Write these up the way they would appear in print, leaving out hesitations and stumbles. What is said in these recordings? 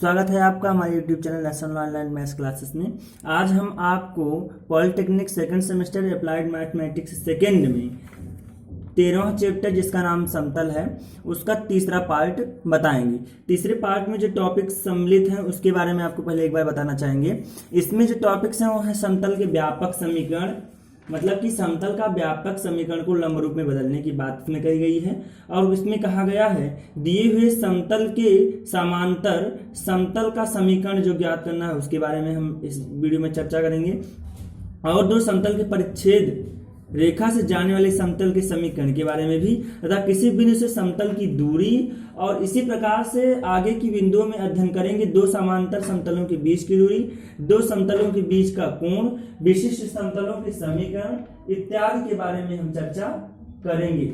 स्वागत है आपका हमारे YouTube channel national online maths classes में। आज हम आपको polytechnic second semester applied mathematics second में 13वां चैप्टर जिसका नाम समतल है उसका तीसरा पार्ट बताएंगे। तीसरे पार्ट में जो टॉपिक्स सम्मिलित हैं उसके बारे में आपको पहले एक बार बताना चाहेंगे। इसमें जो टॉपिक्स हैं वो है समतल के व्यापक समीकरण, मतलब कि समतल का व्यापक समीकरण को लंब रूप में बदलने की बात इसमें कही गई है। और इसमें कहा गया है दिए हुए समतल के समांतर समतल का समीकरण जो ज्ञात करना है उसके बारे में हम इस वीडियो में चर्चा करेंगे। और दो समतल के परिच्छेद रेखा से जाने वाले समतल के समीकरण के बारे में भी, तथा किसी बिंदु से समतल की दूरी और इसी प्रकार से आगे की बिंदुओं में अध्ययन करेंगे। दो समांतर समतलों के बीच की दूरी, दो समतलों के बीच का कोण, विशिष्ट समतलों के समीकरण इत्यादि के बारे में हम चर्चा करेंगे।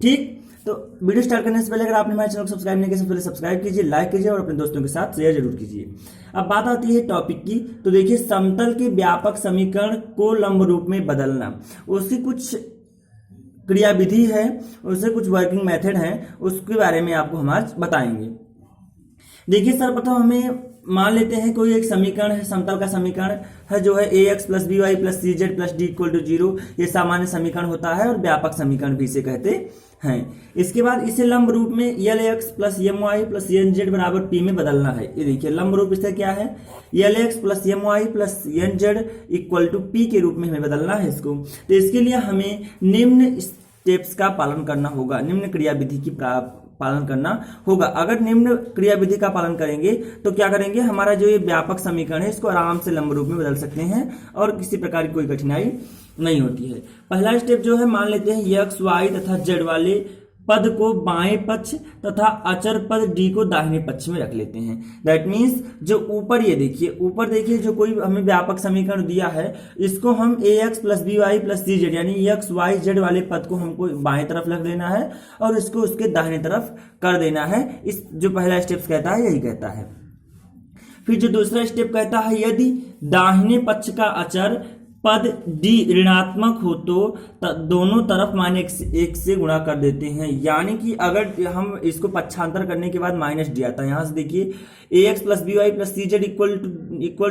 ठीक, तो वीडियो स्टार्ट करने से पहले अगर आपने हमारे चैनल को सब्सक्राइब नहीं किया सबसे पहले सब्सक्राइब कीजिए, लाइक कीजिए और अपने दोस्तों के साथ शेयर जरूर कीजिए। अब बात आती है टॉपिक की, तो देखिए समतल के व्यापक समीकरण को लंब रूप में बदलना, उसकी कुछ क्रिया विधि है, उससे कुछ वर्किंग मेथड है, उसके बारे में आपको हम आज बताएंगे। देखिए सर्वप्रथम हमें मान लेते हैं कोई एक समीकरण है, समतल का समीकरण है जो है ax plus b y plus c z plus d equal to 0। ये सामान्य समीकरण होता है और व्यापक समीकरण भी इसे कहते हैं। इसके बाद इसे लंब रूप में l x plus m y plus n z बराबर पी में बदलना है। ये देखिए लंब रूप इससे क्या है, l x plus m y plus n z equal to p के रूप में हमें बदलना है इसको। तो इसके लिए हमें निम्न स्टेप्स का पालन करना होगा, निम्न क्रिया विधि की पालन करना होगा। अगर निम्न क्रिया विधि का पालन करेंगे तो क्या करेंगे, हमारा जो ये व्यापक समीकरण है इसको आराम से लंब रूप में बदल सकते हैं और किसी प्रकार की कोई कठिनाई नहीं होती है। पहला स्टेप जो है, मान लेते हैं एक्स वाई तथा जेड वाले पद को बाएं पक्ष तथा अचर पद डी को दाहिने पक्ष में रख लेते हैं। दैट मीन्स जो ऊपर ये देखिए, ऊपर देखिए जो कोई हमें व्यापक समीकरण दिया है इसको हम a x plus b y plus c z यानी एक्स वाई जेड वाले पद को हमको बाएं तरफ रख देना है और इसको उसके दाहिने तरफ कर देना है। इस जो पहला स्टेप कहता है यही कहता है। फिर जो दूसरा स्टेप कहता है, यदि दाहिने पक्ष का अचर पद डी ऋणात्मक हो तो दोनों तरफ -1 से गुणा कर देते हैं। यानी कि अगर हम इसको पक्षांतर करने के बाद माइनस डी आता है, यहां से देखिए a x plus b y plus c z equal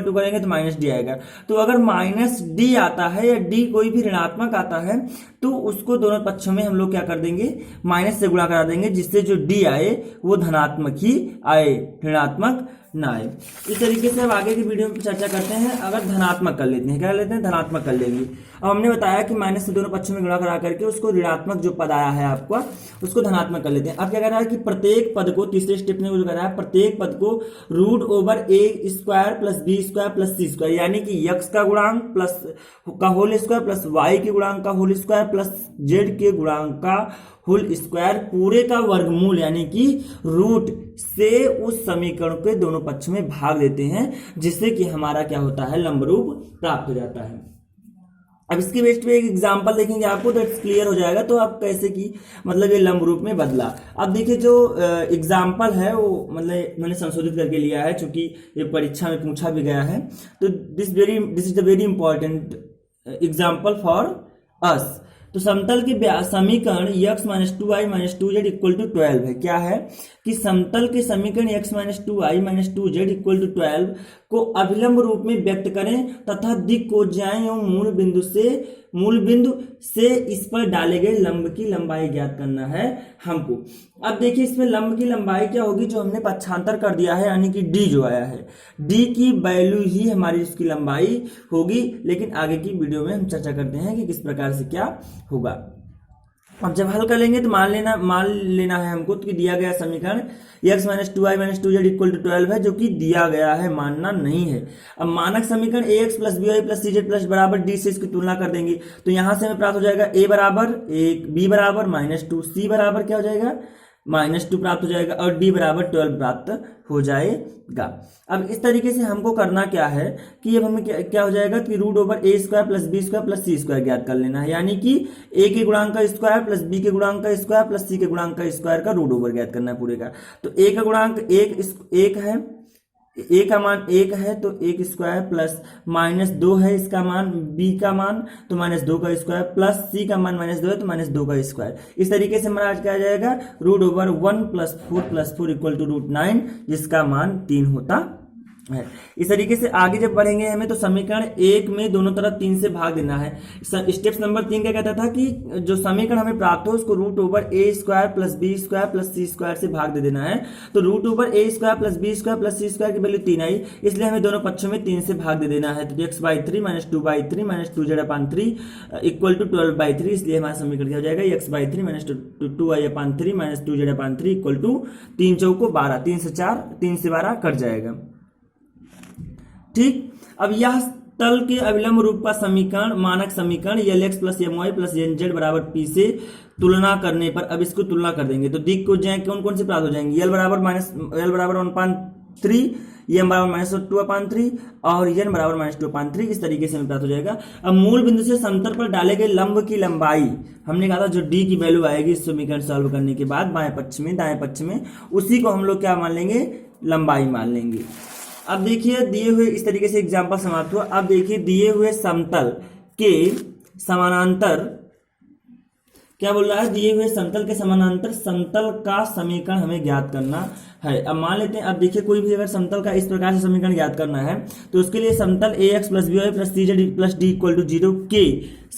to करेंगे तो माइनस डी आएगा। तो अगर माइनस डी आता है या डी कोई भी ऋणात्मक आता है तो उसको दोनों पक्षों में हम लोग क्या कर देंगे, माइनस से गुणा करा देंगे, जिससे जो डी आए वो धनात्मक ही आए, ऋणात्मक ना आए। इस तरीके से अब आगे की वीडियो में चर्चा करते हैं। अगर धनात्मक कर लेते हैं, क्या लेते हैं, धनात्मक कर लेंगे। अब हमने बताया कि माइनस से दोनों पक्षों में गुणा करा करके उसको ऋणात्मक जो पद आया है आपका उसको धनात्मक कर लेते हैं। अब क्या कह रहा है कि प्रत्येक पद को, तीसरे स्टेप में जो कह रहा है, प्रत्येक पद को root over a square plus b square plus c square यानी कि यक्स का गुणांक प्लस का होल स्क्वायर प्लस वाई के गुणांक का होल स्क्वायर प्लस जेड के गुणांक का होल स्क्वायर पूरे का वर्गमूल यानी कि रूट से उस समीकरण के दोनों पक्ष में भाग देते हैं, जिससे कि हमारा क्या होता है, लंब रूप प्राप्त हो जाता है। अब इसके बेस्ट पे एक एग्जांपल देखेंगे आपको तो क्लियर हो जाएगा तो आप कैसे की मतलब ये लंब रूप में बदला। अब देखिए जो एग्जांपल है वो मतलब मैंने संशोधित करके लिया है क्योंकि ये परीक्षा में पूछा भी गया है। तो this is the very important example for us. तो समतल के समीकरण x minus 2i minus 2z equal to 12 है। क्या है कि समतल के समीकरण x minus 2i minus 2z equal to 12 को अभिलंब रूप में व्यक्त करें तथा दिक् को जाएं एवं मूल बिंदु से इस पर डाले गए लंब की लंबाई ज्ञात करना है हमको। अब देखिए इसमें लंब की लंबाई क्या होगी, जो हमने पक्षांतर कर दिया है यानी कि d जो आया है, d की वैल्यू ही हमारी उसकी लंबाई होगी। लेकिन आगे की वीडियो में हम चर्चा करते हैं कि किस प्रकार से क्या होगा। अब जब हल कर लेंगे तो मान लेना है हमको कि दिया गया समीकरण x minus 2i minus 2z equal to 12 है, जो कि दिया गया है, मानना नहीं है। अब मानक समीकरण ax plus b y plus c z plus बराबर डी से इसकी तुलना कर देंगे तो यहां से हमें प्राप्त हो जाएगा a बराबर 1, b बराबर -2, c बराबर क्या हो जाएगा -2 प्राप्त हो जाएगा और d बराबर 12 प्राप्त हो जाएगा। अब इस तरीके से हमको करना क्या है कि अब हमें क्या हो जाएगा कि root over a square plus b square plus c square ज्ञात कर लेना है। यानी कि ए के गुणांक का स्क्वायर प्लस बी के गुणांक का स्क्वायर प्लस सी के गुणांक का स्क्वायर का रूट ओवर ज्ञात करना है पूरे का। तो ए का गुणांक एक है ए का मान 1 है तो 1 स्क्वायर प्लस -2 है इसका मान, बी का मान तो -2 का स्क्वायर प्लस सी का मान -2 है तो -2 का स्क्वायर। इस तरीके से हमारा आज क्या आ जाएगा, √1 + 4 इक्वल टू √9 जिसका मान 3 होता है। इस तरीके से आगे जब बढ़ेंगे हमें तो समीकरण 1 में दोनों तरफ 3 से भाग देना है। स्टेप नंबर 3 क्या कहता था कि जो समीकरण हमें प्राप्त हो उसको √a² + b² + c² से भाग दे देना है। तो √a² + b² + c² की वैल्यू 3 आई, इसलिए हमें दोनों पक्षों में 3 से भाग दे देना है। तो x/3 - 2/3 - 2z/3 इक्वल टू 12/3, इसलिए हमारा समीकरण क्या हो जाएगा, x/3 - 2y/3 - 2z/3 equal to 3 चौको 12, 3 से 4, 3 से 12 कट जाएगा। ठीक, अब यह तल के अविलंब रूप का समीकरण मानक समीकरण LX + MY + NZ = P से तुलना करने पर, अब इसको तुलना कर देंगे तो दिक् को जाए कौन कौन से प्राप्त हो जाएंगे, L बराबर 1/3, M बराबर -2/3 और N बराबर -2/3, इस तरीके से हमें प्राप्त हो जाएगा। अब मूल बिंदु से समतल पर डाले गए लंब की लंबाई हमने कहा था जो D की वैल्यू आएगी इस समीकरण सॉल्व करने के बाद बाएं पक्ष में दाएं पक्ष में, उसी को हम लोग क्या मान लेंगे, लंबाई मान लेंगे। अब देखिए दिए हुए इस तरीके से एग्जाम्पल समाप्त हुआ। अब देखिए दिए हुए समतल के समानांतर क्या बोल रहा है, दिए हुए समतल के समानांतर समतल का समीकरण हमें ज्ञात करना है। अब मान लेते हैं, अब देखिए कोई भी अगर समतल का इस प्रकार से समीकरण ज्ञात करना है तो उसके लिए समतल AX + BY + CZ + D = 0 के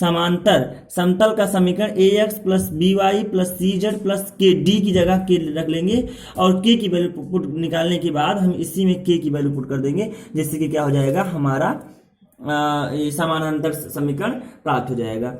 समांतर समतल का समीकरण AX + BY + CZ + K, D की जगह K रख लेंगे और K की वैल्यू पुट निकालने के बाद हम इसी में K की वैल्यू पुट कर देंगे, जिससे कि क्या हो जाएगा, हमारा समानांतर समीकरण प्राप्त हो जाएगा।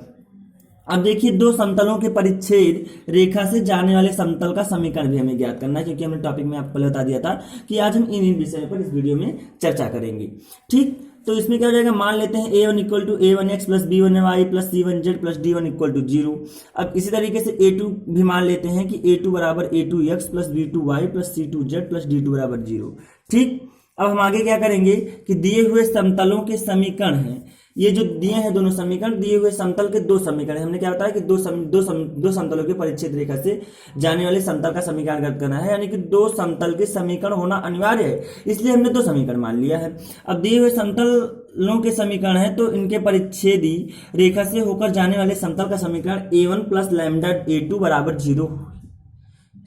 अब देखिए दो समतलों के परिच्छेद रेखा से जाने वाले समतल का समीकरण भी हमें ज्ञात करना है, क्योंकि हमने टॉपिक में आपको पहले बता दिया था कि आज हम इन विषयों पर इस वीडियो में चर्चा करेंगे। ठीक, तो इसमें क्या हो जाएगा, मान लेते हैं A1 = A1x + B1y + C1z + D1 = 0। अब इसी तरीके से A2 भी मान लेते हैं कि A2 = A2x + B2y + C2z + D2 = 0। ठीक, अब हम आगे क्या करेंगे कि दिए हुए समतलों के समीकरण हैं, ये जो दिए हैं दोनों समीकरण, दिए हुए समतल के दो समीकरण, हमने क्या बताया कि दो समतलों के परिच्छेद रेखा से जाने वाले समतल का समीकरण ज्ञात करना है, यानी कि दो समतल के समीकरण होना अनिवार्य है, इसलिए हमने दो समीकरण मान लिया है। अब दिए हुए समतलों के समीकरण है तो इनके परिच्छेदी रेखा से होकर जाने वाले समतल का समीकरण A1 + λ A2 = 0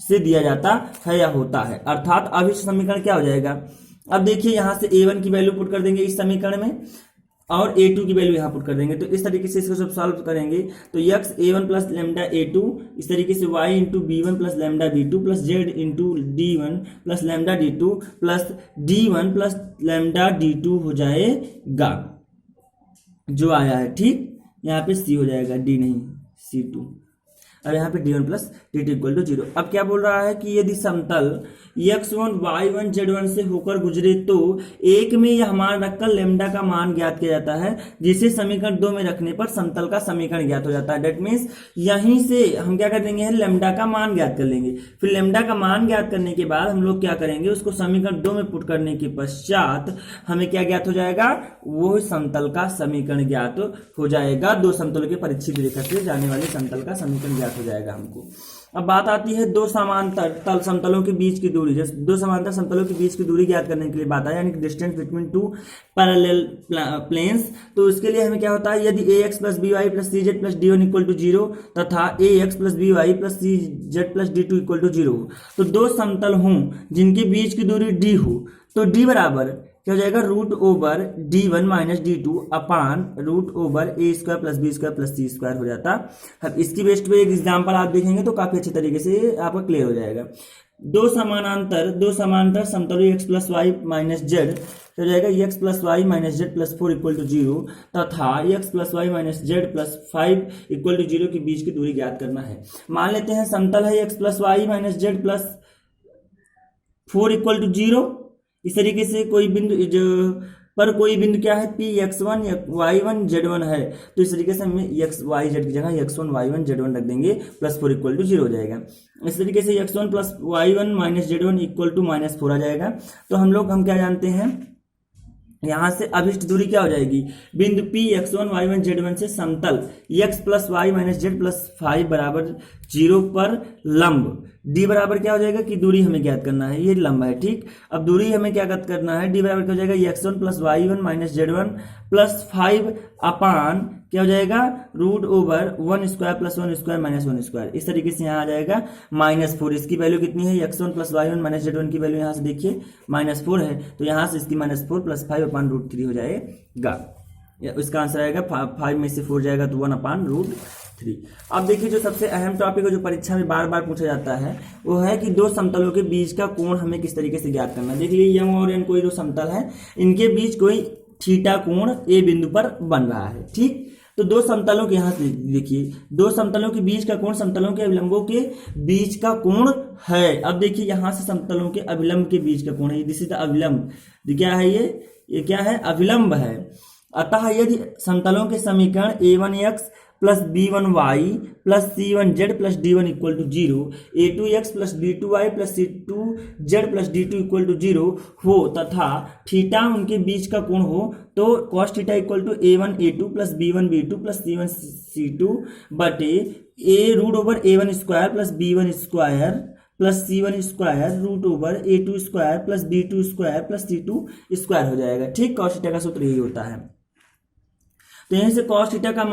से दिया जाता है या होता है, अर्थात अब इस समीकरण क्या हो जाएगा, अब देखिए यहां से A1 की वैल्यू पुट कर देंगे इस समीकरण में और A2 की वैल्यू यहाँ पुट कर देंगे, तो इस तरीके से इसको सब सॉल्व करेंगे तो x A1 + λ A2, इस तरीके से y × B1 + λ B2 + z × D1 + λ D2 + D1 + λ D2 हो जाएगा जो आया है। ठीक, यहाँ पे C हो जाएगा, D नहीं C2। अब यहाँ पे D1 + D2 = 0। अब क्या बोल रहा है कि यदि समतल x1 y1 z1 से होकर गुजरे तो एक में यह मान रखकर लेमडा का मान ज्ञात किया जाता है, जिसे समीकरण 2 में रखने पर समतल का समीकरण ज्ञात हो जाता है। डेट मीन्स यहीं से हम क्या कर देंगे, लेमडा का मान ज्ञात कर लेंगे। फिर लेमडा का मान ज्ञात करने के बाद हम लोग क्या करेंगे, उसको समीकरण 2 में पुट करने के पश्चात हमें क्या ज्ञात हो जाएगा, वो समतल का समीकरण ज्ञात हो जाएगा। दो समतलों के परिच्छेद रेखा से जाने वाले समतल का समीकरण ज्ञात हो जाएगा हमको। अब बात आती है दो समांतर तल समतलों के बीच की दूरी, जैसे दो समांतर समतलों के बीच की दूरी ज्ञात करने के लिए बात है, यानी कि distance between two parallel planes. तो इसके लिए हमें क्या होता है, यदि AX + BY + CZ + D1 = 0 तथा AX + BY + CZ + D2 = 0 तो दो समतल हों जिनके बीच की दूरी D हो, तो D बराबर क्या हो जाएगा, √D1 - D2 अपान √A² + B² + C² हो जाता। अब इसकी बेस्ट पे एक एग्जांपल आप देखेंगे तो काफी अच्छे तरीके से आपको क्लियर हो जाएगा। दो समांतर समतलों x + y - z हो जाएगा, x + y - z + 4 = 0 तथा x + y - z + 5 = 0 के बीच की दूरी ज्ञात करना है। मान लेते हैं समतल है x + y - z + 4 = 0। इस तरीके से कोई बिंदु कोई बिंदु क्या है, P x1 y1 z1 है, तो इस तरीके से हम x y z की जगह x1 y1 z1 रख देंगे, +4 = 0 हो जाएगा। इस तरीके से x1 + y1 - z1 = -4 आ जाएगा। तो हम क्या जानते हैं यहाँ से अभिष्ट दूरी क्या हो जाएगी, बिंदु P x1 y1 z1 से समतल x plus y minus z plus 5 बराबर 0 पर लंब d बराबर क्या हो जाएगा कि दूरी हमें ज्ञात करना है, ये लंब है। ठीक, अब दूरी हमें क्या ज्ञात करना है, d बराबर क्या हो जाएगा x1 plus y1 minus z1 plus 5 अपान क्या हो जाएगा root over 1 square plus 1 square minus 1 square. इस तरीके से यहाँ आ जाएगा -4। इसकी वैल्यू कितनी है, x1 प्लस वाई1 माइनस z1 की वैल्यू यहाँ से देखिए -4 है, तो यहाँ से इसकी -4 प्लस 5 अपान रूट 3 हो जाएगा। इसका आंसर आएगा 5 में से 4 जाएगा तो 1 अपान रूट 3। अब देखिए जो सबसे अहम टॉपिक है जो परीक्षा में बार बार पूछा जाता है वो है कि दो समतलों के बीच का कोण हमें किस तरीके से ज्ञात करना है। देखिए m और n कोई दो समतल है, इनके बीच कोई थीटा कोण a बिंदु पर बन रहा है। ठीक, तो दो समतलों के यहाँ से देखिए दो समतलों के बीच का कोण समतलों के अभिलंबों के बीच का कोण है। अब देखिए यहाँ से समतलों के अभिलंब के बीच का कोण है, दिस इज द अभिलंब। क्या है ये क्या है, अभिलंब है। अतः यदि समतलों के समीकरण a1x plus b1y plus c1z plus d1 equal to 0, a2x plus b2y plus c2z plus d2 equal to 0 हो तथा थीटा उनके बीच का कोण हो, तो cos theta equal to a1 a2 plus b1 b2 plus c1 c2 बटे a root over a1 square plus b1 square plus c1 square root over a2 square plus b2 square plus c2 square हो जाएगा। ठीक, cos theta का सूत्र यही होता है। तो यहीं से cos थीटा का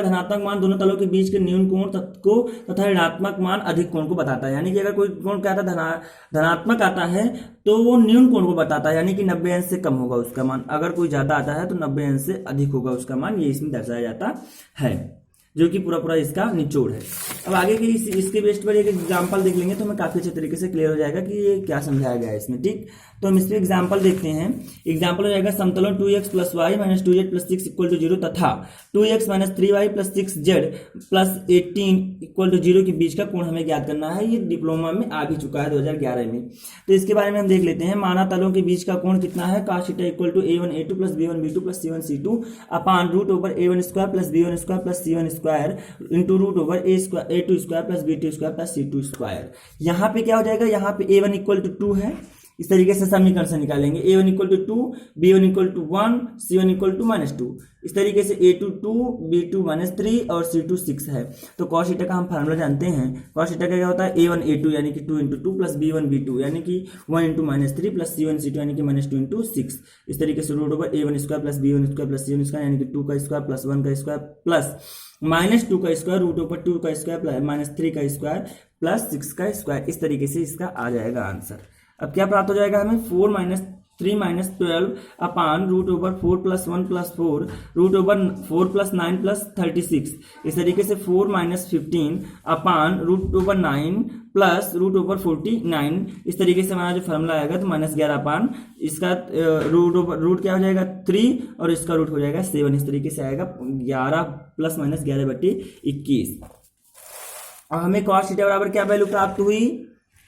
धनात्मक मान दोनों तलों के बीच के न्यून कोण को तथा ऋणात्मक मान अधिक कोण को बताता है। यानी कि अगर कोई कोण क्या आता है धनात्मक आता है तो वो न्यून कोण को बताता है, यानी कि 90 अंश से कम होगा उसका मान। अगर कोई ज्यादा आता है तो 90 अंश से अधिक होगा उसका मान, ये इसमें दर्शाया जाता है, जो कि पूरा इसका निचोड़ है। अब आगे के इसके बेस्ड पर एक एग्जांपल देख लेंगे तो हमें काफी अच्छे तरीके से क्लियर हो जाएगा कि ये क्या समझाया गया है इसमें। ठीक, तो हम इस पे एग्जांपल देखते हैं। एग्जांपल हो जाएगा समतलों 2x plus y minus 2z plus 6 equal to 0 तथा 2x minus 3y plus 6z plus 18 equal to 0 के बीच का कोण हमें ज्ञात करना है। ये डिप्लोमा में आ भी चुका है 2011 में। तो इसके बारे में हम देख लेते हैं। माना तलों के बीच का कोण कितना है, cos theta equal to a1 a2 plus b1 b2 plus c1 c2 upon root over a1 square plus b1 square plus c1 square into root over a2 square plus b2 square plus c2 square. यहाँ पे क्या हो जाएगा, यहाँ पे a1 equal to 2 है, इस तरीके से समीकरण से निकालेंगे। a1 equal to 2, b1 equal to 1, c1 equal to -2। इस तरीके से a2 2, b2 -3 और c2 6 है। तो cos थीटा का हम फार्मूला जानते हैं। cos थीटा का क्या होता है, a1 a2 यानी कि 2 इंटू 2 प्लस b1 b2 यानी कि 1 इंटू -3 प्लस c1 c2 यानी कि -2 इंटू 6। इस तरीके से root over a1 square plus b1 square plus c1 square यानी कि 2 का स्क्वायर प्लस 1 का स्क्वायर प्लस -2 का स्क्वायर रूट ओवर 2 का स्क्वायर प्लस -3 का स्क्वायर प्लस 6 का स्क्वायर। इस तरीके से इसका आ जाएगा आंसर। अब क्या प्राप्त हो जाएगा हमें, 4 minus 3 minus 12 upon root over 4 plus 1 plus 4 root over 4 plus 9 plus 36। इस तरीके से 4 minus 15 upon root over 9 plus root over 49। इस तरीके से हमारा जो फॉर्मूला आएगा तो -11 अपान इसका रूट क्या हो जाएगा 3 और इसका रूट हो जाएगा 7। इस तरीके से आएगा 11 प्लस माइनस 11 बटे 21। और हमें cos थीटा बराबर क्या वैल्यू प्राप्त हुई,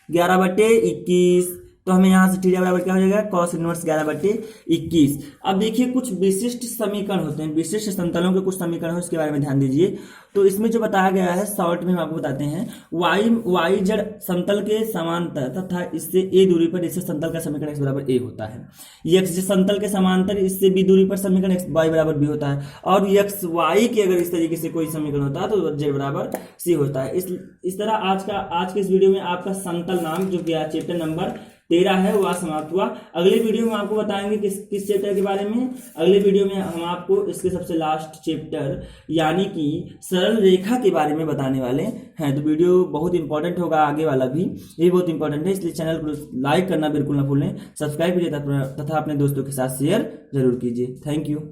11 बटे 21। तो हमें यहाँ से थीटा बराबर क्या हो जाएगा, cos इनवर्स 11 बटे 21। अब देखिए कुछ विशिष्ट समीकरण होते हैं, विशिष्ट समतलों के कुछ समीकरण हो, इसके बारे में ध्यान दीजिए। तो इसमें जो बताया गया है शॉर्ट में हम आपको बताते हैं, वाई जेड समतल के समांतर तथा इससे a दूरी पर इससे समतल का समीकरण x बराबर a होता है। x समतल के समांतर इससे b दूरी पर समीकरण x y बराबर b होता है। और x y के अगर इस तरीके से कोई समीकरण होता है तो z बराबर c होता है। इस तरह आज के इस वीडियो में आपका समतल नाम जो कि चैप्टर नंबर 13 है वह समाप्त हुआ। अगले वीडियो में आपको बताएंगे किस चैप्टर के बारे में। अगले वीडियो में हम आपको इसके सबसे लास्ट चैप्टर यानी कि सरल रेखा के बारे में बताने वाले हैं। तो वीडियो बहुत इंपॉर्टेंट होगा, आगे वाला भी ये बहुत इंपॉर्टेंट है, इसलिए चैनल को लाइक करना बिल्कुल ना भूलें, सब्सक्राइब कीजिए तथा अपने दोस्तों के साथ शेयर जरूर कीजिए। Thank you.